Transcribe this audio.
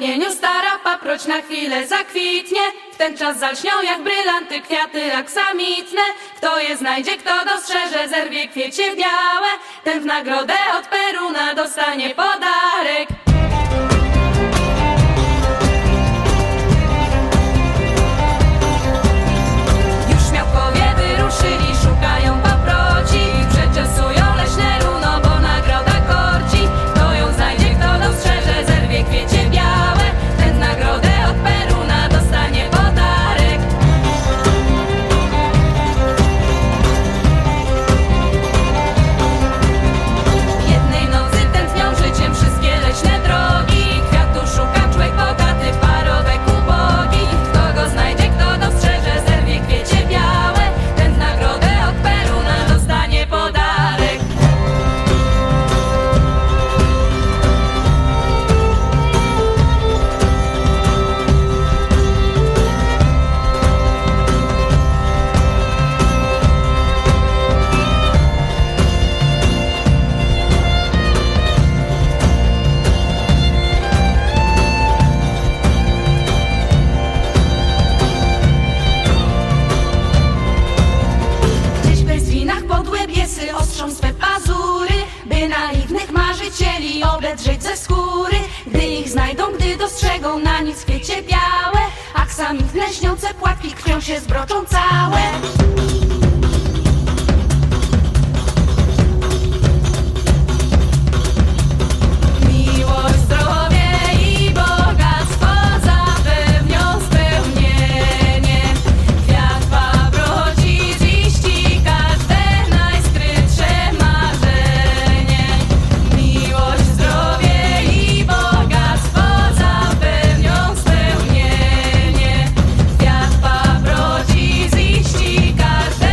kamieniu stara paproć na chwilę zakwitnie. W ten czas zalśnią jak brylanty kwiaty aksamitne. Kto je znajdzie, kto dostrzeże, zerwie kwiecie białe, ten w nagrodę od Peruna dostanie podarek. Już miałkowie wyruszyli, szukają paproci, przeczesują leśne runo, bo nagroda korci. Kto ją znajdzie, kto dostrzeże, zerwie kwiecie białe, ten w nagrodę od Peruna dostanie podarek. Jednej nocy tętnią życiem wszystkie leśne drogi. Kwiatu szuka człowiek bogaty, parobek ubogi. Kto go znajdzie, kto dostrzeże, zerwie kwiecie białe, ten w nagrodę od Peruna dostanie podarek. Gdzieś w bezwinach podłe biesy ostrzą swe pazury, by naiwnych marzycieli obedrzeć ze skóry. Gdy ich znajdą, gdy dostrzegą na nic kwiecie białe, aksamitne śniące płatki krwią się zbroczą całe. Miłość, zdrowie i bogactwo zapewnią spełnienie. Kwiat paproci ziści każde najskrytsze marzenie. Miłość, zdrowie i bogactwo zapewnią spełnienie. Kwiat paproci ziści każde